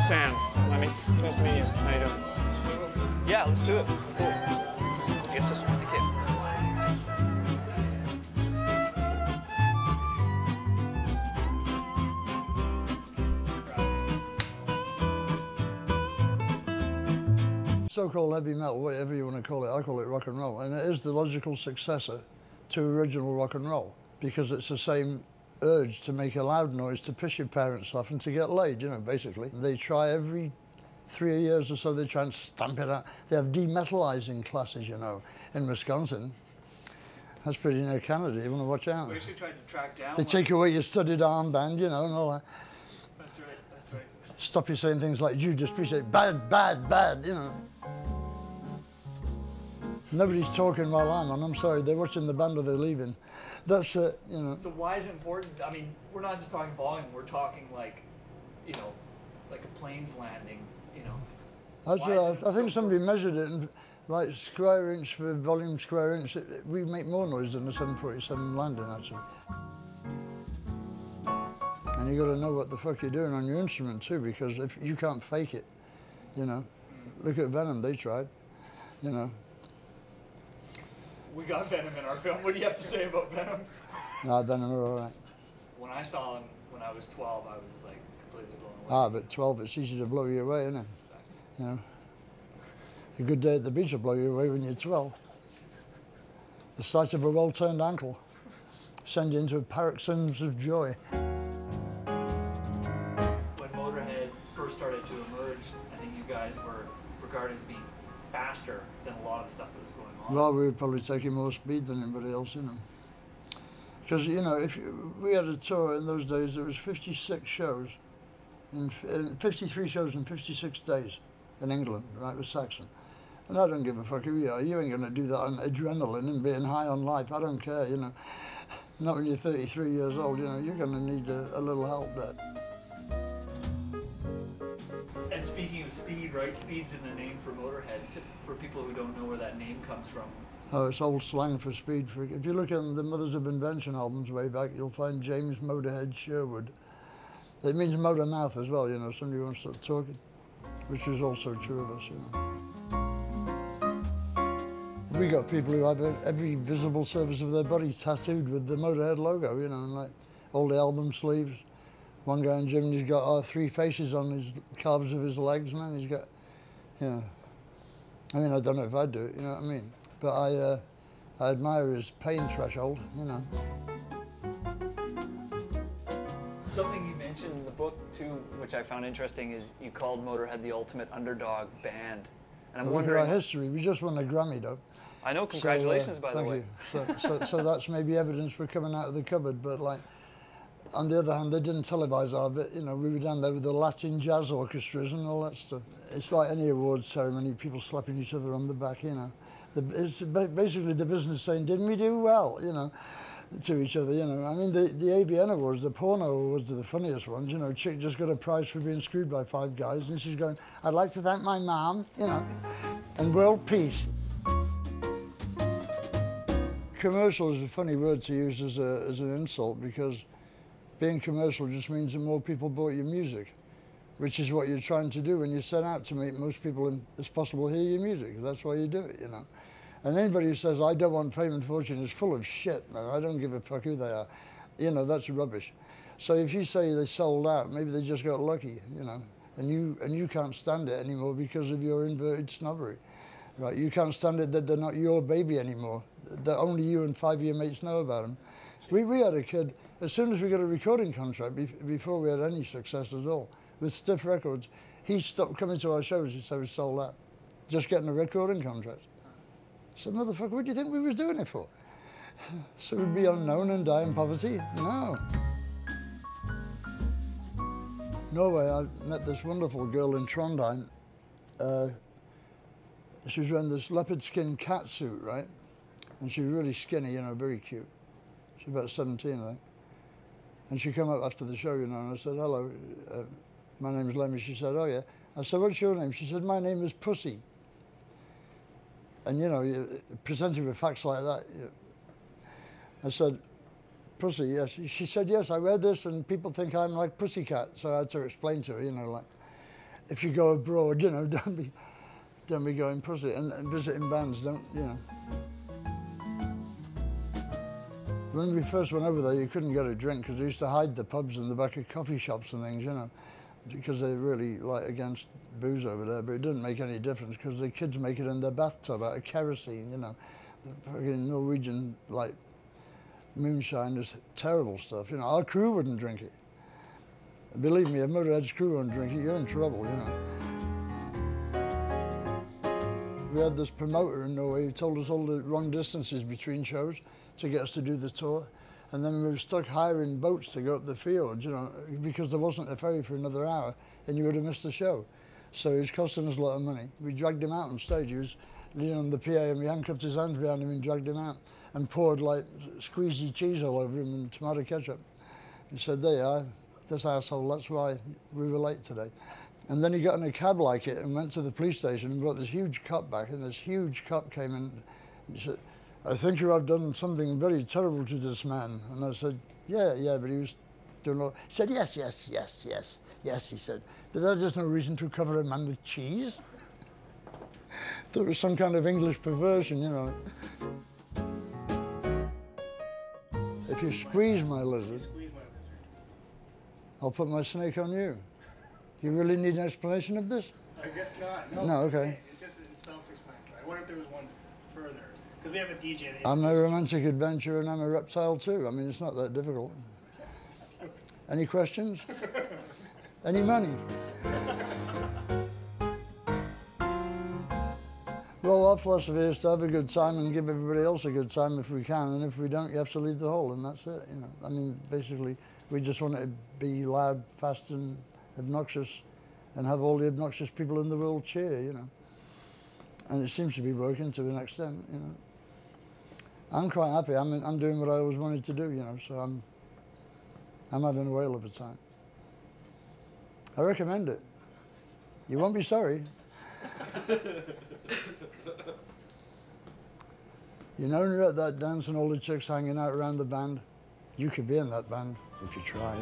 Sam. Lemmy. Nice to meet you. How you doing? Yeah, let's do it. Cool. Guess this. Thank you. So-called heavy metal, whatever you want to call it, I call it rock and roll. And it is the logical successor to original rock and roll because it's the same urge to make a loud noise to piss your parents off and to get laid, you know, basically. They try every 3 years or so, they try and stamp it out. They have demetalizing classes, you know, in Wisconsin. That's pretty near Canada, you want to watch out. We actually tried to track down. They take away your studded armband, you know, and all that. That's right, that's right. Stop you saying things like Judas Priest, bad, bad, bad, you know. Nobody's talking while I'm on. I'm sorry, they're watching the band or they're leaving. That's it, you know. So why is it important? I mean, we're not just talking volume, we're talking like, you know, like a plane's landing, you know. I think somebody measured it and like square inch for volume square inch, we make more noise than the 747 landing actually. And you got to know what the fuck you're doing on your instrument too, because if you can't fake it, you know. Look at Venom, they tried, you know. We got Venom in our film. What do you have to say about Venom? Nah, Venom are all right. When I saw him when I was 12, I was like completely blown away. Ah, but 12, it's easy to blow you away, isn't it? You know, a good day at the beach will blow you away when you're 12. The sight of a well-turned ankle send you into paroxysms of joy. When Motorhead first started to emerge, I think you guys were regarded as being faster than a lot of the stuff that was going on. Well, we were probably taking more speed than anybody else, you know. Because, you know, we had a tour in those days, there was 56 shows, in 53 shows in 56 days in England, right, with Saxon. And I don't give a fuck who you are. You ain't going to do that on adrenaline and being high on life. I don't care, you know. Not when you're 33 years old, you know, you're going to need a little help there. And speaking of speed, right, speed's in the name for Motorhead. For people who don't know where that name comes from. Oh, it's old slang for speed. If you look at the Mothers of Invention albums way back, you'll find James Motorhead Sherwood. It means motor mouth as well, you know, somebody wants to start talking, which is also true of us, you know. We got people who have every visible surface of their body tattooed with the Motorhead logo, you know, and like all the album sleeves. One guy in Germany's got 3 faces on his calves of his legs, man. He's got, you know. I mean, I don't know if I'd do it, you know what I mean? But I admire his pain threshold, you know. Something you mentioned in the book, too, which I found interesting, is you called Motorhead the ultimate underdog band. And I'm wondering... Look at our history. We just won a Grammy, though. I know. Congratulations, by the way. Thank you. So that's maybe evidence we're coming out of the cupboard, but, like, on the other hand, they didn't televise our bit. You know, we were down there with the Latin jazz orchestras and all that stuff. It's like any awards ceremony, people slapping each other on the back, you know. It's basically the business saying, didn't we do well, you know, to each other, you know. I mean, the ABN Awards, the porno awards are the funniest ones, you know. Chick just got a prize for being screwed by 5 guys, and she's going, I'd like to thank my mom, you know, and world peace. Commercial is a funny word to use as an insult, because being commercial just means that more people bought your music, which is what you're trying to do when you set out to make most people as possible hear your music. That's why you do it, you know. And anybody who says, I don't want fame and fortune is full of shit, man. I don't give a fuck who they are. You know, that's rubbish. So if you say they sold out, maybe they just got lucky, you know, and you can't stand it anymore because of your inverted snobbery, right? You can't stand it that they're not your baby anymore, that only you and 5 of your mates know about them. We had a kid, as soon as we got a recording contract, before we had any success at all, with Stiff Records, he stopped coming to our shows. He said we sold out, just getting a recording contract. So, motherfucker, what do you think we was doing it for? So we'd be unknown and die in poverty? No. Norway, I met this wonderful girl in Trondheim. She was wearing this leopard skin cat suit, right? And she was really skinny, you know, very cute. She was about 17, I think. And she came up after the show, you know, and I said, hello, my name is Lemmy. She said, oh yeah. I said, what's your name? She said, my name is Pussy. And you know, presented with facts like that. I said, Pussy, yes. She said, yes, I wear this and people think I'm like Pussycat. So I had to explain to her, you know, like. if you go abroad, you know, don't be going pussy. And visiting bands, don't, you know. When we first went over there, you couldn't get a drink because they used to hide the pubs in the back of coffee shops and things, you know, because they're really like against booze over there. But it didn't make any difference because the kids make it in their bathtub out of kerosene, you know. The fucking Norwegian like moonshine is terrible stuff, you know. Our crew wouldn't drink it. Believe me, if Motorhead's crew won't drink it, you're in trouble, you know. We had this promoter in Norway who told us all the wrong distances between shows to get us to do the tour. And then we were stuck hiring boats to go up the fjords, you know, because there wasn't a ferry for another hour and you would have missed the show. So it was costing us a lot of money. We dragged him out on stage. He was leaning on the PA and we handcuffed his hands behind him and dragged him out and poured like squeezy cheese all over him and tomato ketchup. He said, there you are, this asshole, that's why we were late today. And then he got in a cab like it and went to the police station and brought this huge cop back, and this huge cop came in and he said, I think you have done something very terrible to this man. And I said, yeah, but he was doing all... He said, yes, he said. But there's just no reason to cover a man with cheese. There was some kind of English perversion, you know. If you squeeze my lizard, I'll put my snake on you. You really need an explanation of this? I guess not. No, okay. It's just self-explanatory. I wonder if there was one further. Because we have a DJ. I'm a romantic adventurer and I'm a reptile too. I mean, it's not that difficult. Any questions? Any money? Well, our philosophy is to have a good time and give everybody else a good time if we can, and if we don't, you have to leave the hall, and that's it, you know. I mean, basically, we just want it to be loud, fast, and obnoxious, and have all the obnoxious people in the world cheer, you know. And it seems to be working to an extent, you know. I'm quite happy. I'm doing what I always wanted to do, you know, so I'm having a whale of a time. I recommend it. You won't be sorry. You know, when you're at that dance and all the chicks hanging out around the band, you could be in that band if you try.